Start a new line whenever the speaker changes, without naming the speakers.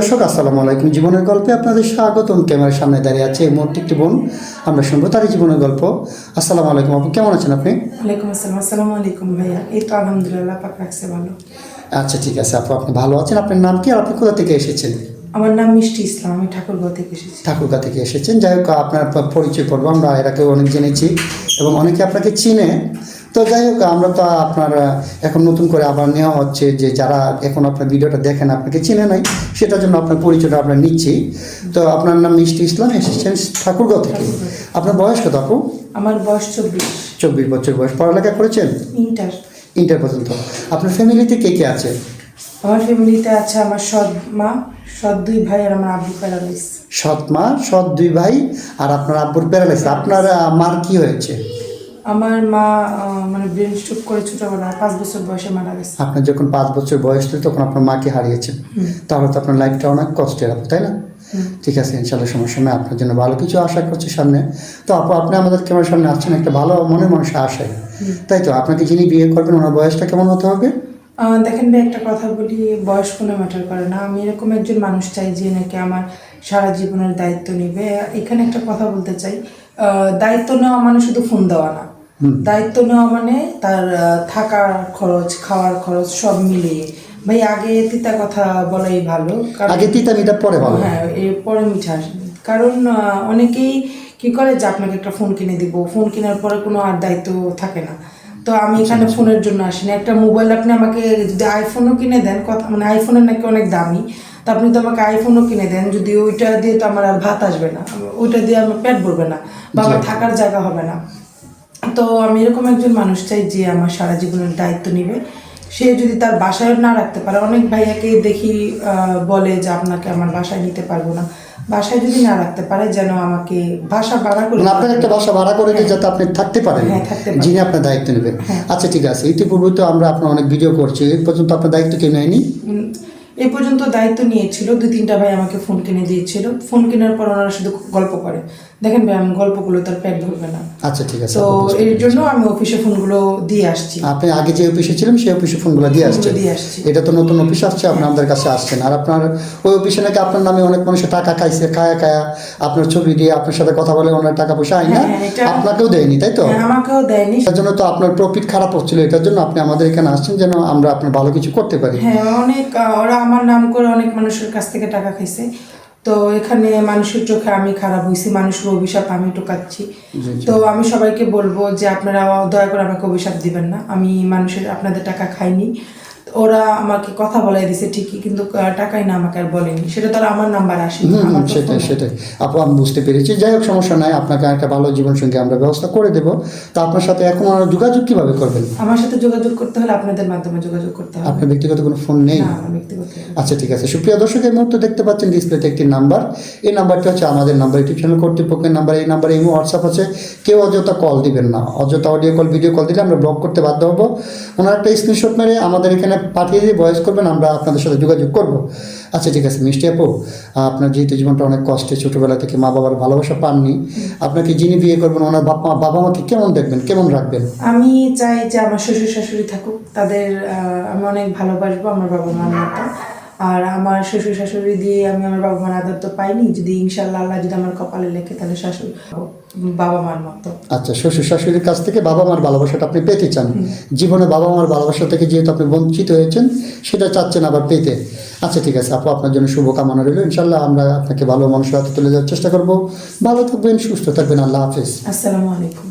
দর্শক আসসালামু আলাইকুম। জীবনের গল্পে আপনাদের স্বাগতম। ক্যামেরার সামনে দাঁড়িয়ে আছে এই মুহূর্তে একটি বোন, আমরা শুনবো তারই জীবনের গল্প। আসসালামু আলাইকুম আপু, কেমন আছেন আপনি?
ওয়ালাইকুম আসসালাম। আসসালামু আলাইকুম ভাইয়া। এই তো আলহামদুলিল্লাহ, পাক রাখছে ভালো।
আচ্ছা ঠিক আছে আপু, আপনি ভালো আছেন? আপনার নাম কি আর আপনি কোথা থেকে এসেছেন?
আমার নাম মিষ্টি ইসলাম, আমি ঠাকুরগাঁও থেকে এসেছি।
ঠাকুরগাঁ থেকে এসেছেন। যাই হোক, আপনার পরিচয় পর্ব আমরা এর আগেও অনেক জেনেছি এবং অনেকে আপনাকে চিনে। তো যাই হোক, আমরা তো আপনার এখন নতুন করে আবার নেওয়া হচ্ছে যে যারা এখন আপনার ভিডিওটা দেখেন আপনাকে চিনে নাই, সেটার জন্য আপনার পরিচয়টা আমরা নিচ্ছি। তো আপনার নাম মিষ্টি ইসলাম, এসেছেন ঠাকুরগাঁও থেকে। আপনার বয়স কত আপু?
আমার বয়স 24।
24 বছর বয়স। পড়ালেখা করেছেন?
ইন্টার।
ইন্টার পর্যন্ত। আপনার ফ্যামিলিতে কে কে আছে?
আমার ফ্যামিলিতে আছে আমার সৎ মা, সৎ 2 ভাই আর আমার আব্বু প্যারালাইস।
সৎ মা, সৎ 2 ভাই আর আপনার আব্বুর প্যারালাইসিস। আপনার মার কি হয়েছে?
আমার মা মানে ব্রেন স্ট্রোক করে ছোটবেলায় 5 বছর বয়সে মারা গেছে।
আপনার যখন 5 বছর বয়স ছিল তখন আপনার মাকে হারিয়েছেন। তাহলে তো আপনার লাইফটা অনেক কষ্টের আপু, তাই না? ঠিক আছে, ইনশাল্লাহ সমস্যা নেই, আপনার জন্য ভালো কিছু আশা করছি সামনে। তো আপু, আপনি আমাদের ক্যামেরার সামনে আসছেন একটা ভালো মনের মানুষের আশায়, তাই তো? আপনাকে যিনি বিয়ে করবেন ওনার বয়সটা কেমন হতে হবে?
দেখেন ভাই, একটা কথা বলি, বয়স কোনো ম্যাটার করে না। আমি এরকম একজন মানুষ চাই যে নাকি আমার সারা জীবনের দায়িত্ব নেবে। এখানে একটা কথা বলতে চাই, দায়িত্ব নেওয়া মানে শুধু ফোন দেওয়া না। দায়িত্ব নেওয়া মানে তার থাকার খরচ, খাওয়ার খরচ সব মিলিয়ে। ভাই আগে তিতা কথা বলাই ভালো,
আগে তিতা মিটা পরে ভালো।
হ্যাঁ, এরপরে মিঠা আসে। কারণ অনেকেই কি করে যে আপনাকে একটা ফোন কিনে দিব, ফোন কেনার পরে কোনো আর দায়িত্ব থাকে না। তো আমি এখানে ফোনের জন্য আসিনি। একটা মোবাইল আপনি আমাকে যদি আইফোনও কিনে দেন, কথা মানে আইফোনের নাকি অনেক দামি, তো আপনি তো আমাকে আইফোনও কিনে দেন, যদি ওইটা দিয়ে তো আমার আর ভাত আসবে না, ওইটা দিয়ে আমার পেট ভরবে না বা আমার থাকার জায়গা হবে না। তো আমি এরকম একজন মানুষ চাই যে আমার সারা জীবনের দায়িত্ব নেবে। সে যদি তার বাসায় না রাখতে পারে, অনেক ভাইয়াকে দেখি বলে যে আপনাকে আমার বাসায় নিতে পারবো না। বাসায় যদি না রাখতে পারে, যেন আমাকে বাসা ভাড়া করে,
আপনার একটা বাসা ভাড়া করে দিয়ে যাতে আপনি থাকতে পারেন, যিনি আপনার দায়িত্ব নেবেন। আচ্ছা ঠিক আছে, ইতিপূর্বে তো আমরা আপনার অনেক ভিডিও করছি, এই পর্যন্ত আপনার দায়িত্ব কেউ নেয়নি?
এই পর্যন্ত দায়িত্ব নিয়েছিল 2-3টা ভাই, আমাকে ফোন কিনে দিয়েছিল। ফোন কেনার পর ওনারা শুধু গল্প করে। দেখেন ভাই, আমি গল্পগুলো তার পেট ভরবে না।
আচ্ছা ঠিক আছে,
তো এর জন্য আমি অফিসে ফোনগুলো দিয়ে আসছি।
আপনি আগে যে অফিসে ছিলেন সেই অফিসে ফোনগুলো দিয়ে আসছেন? এটা তো নতুন অফিস আসছে, আপনি আমাদের কাছে আসছেন। আর আপনার ওই অফিসে নাকি আপনার নামে অনেক মানুষের টাকা খাইছে, খায়া আপনার ছবি দিয়ে আপনার সাথে কথা বলে ওনার টাকা পয়সা আয় না, আপনাকেও দেয়নি, তাই তো?
আমাকেও দেয়নি।
তার জন্য তো আপনার প্রফিট খারাপ হচ্ছিল, এটার জন্য আপনি আমাদের এখানে আসছেন যেন আমরা আপনার ভালো কিছু করতে পারি।
হ্যাঁ, অনেক ওরা আমার নাম করে অনেক মানুষের কাছ থেকে টাকা খাইছে। তো এখানে মানুষের চোখে আমি খারাপ হয়েছি, মানুষের অভিশাপ আমি টোকাচ্ছি। তো আমি সবাইকে বলবো যে আপনারা দয়া করে আমাকে অভিশাপ দিবেন না। আমি মানুষের আপনাদের টাকা খাইনি। ওরা আমাকে কথা বলাই দিছে ঠিকই, কিন্তু টাকাই না আমাকে আর বলেনি। সেটা তো আর আমার নাম্বার আসেনি।
সেটাই আপু, আমি বুঝতে পেরেছি। যাই হোক, সমস্যা নাই, আপনাকে একটা ভালো জীবনসঙ্গী আমরা ব্যবস্থা করে দেবো। তো আপনার সাথে এখন যোগাযোগ কিভাবে করবেন?
আমার সাথে যোগাযোগ করতে হলে আপনাদের মাধ্যমে যোগাযোগ করতে হবে।
আপনার ব্যক্তিগত কোনো ফোন নেই?
না, ব্যক্তিগত।
আচ্ছা ঠিক আছে, সুপ্রিয় দর্শক, এই মুহূর্তে দেখতে পাচ্ছেন ডিসপ্লেতে একটি নাম্বার। এই নাম্বারটি হচ্ছে আমাদের নাম্বার, ইউটিউব চ্যানেল কর্তৃপক্ষের নাম্বার। এই নাম্বারে ইমো, হোয়াটসঅ্যাপ আছে। কেউ অযথা কল দিবেন না, অযথা অডিও কল, ভিডিও কল দিলে আমরা ব্লক করতে বাধ্য হবো। ওনার একটা স্ক্রিনশট মেরে আমাদের এখানে পাঠিয়ে দিয়ে ভয়েস করবেন, আমরা আপনাদের সাথে যোগাযোগ করব। আচ্ছা ঠিক আছে মিষ্টি আপু, আপনার যেহেতু জীবনটা অনেক কষ্টে, ছোটোবেলা থেকে মা বাবার ভালোবাসা পাননি, আপনাকে যিনি বিয়ে করবেন ওনার বাবা মাকে কেমন দেখবেন, কেমন রাখবেন?
আমি চাই যে আমার শ্বশুর শাশুড়ি থাকুক, তাদের আমি অনেক ভালোবাসবো আমার বাবা মার মতো। আর আমার শ্বশুর শাশুড়ি দিয়ে আমি আমার বাবা মার আদর তো পাইনি, যদি ইনশাল্লাহ আল্লাহ যদি আমার কপালে লেখে, তাহলে শাশুড়ি বাবা মার মতো।
আচ্ছা, শ্বশুর শাশুড়ির কাছ থেকে বাবা মার ভালোবাসাটা আপনি পেতে চান। জীবনে বাবা মার ভালোবাসা থেকে যেহেতু আপনি বঞ্চিত হয়েছেন, সেটা চাচ্ছেন আবার পেতে। আচ্ছা ঠিক আছে আপু, আপনার জন্য শুভকামনা রইল। ইনশাল্লাহ আমরা আপনাকে ভালো মানুষের হাতে তুলে যাওয়ার চেষ্টা করবো। ভালো থাকবেন, সুস্থ থাকবেন। আল্লাহ হাফেজ।
আসসালামু আলাইকুম।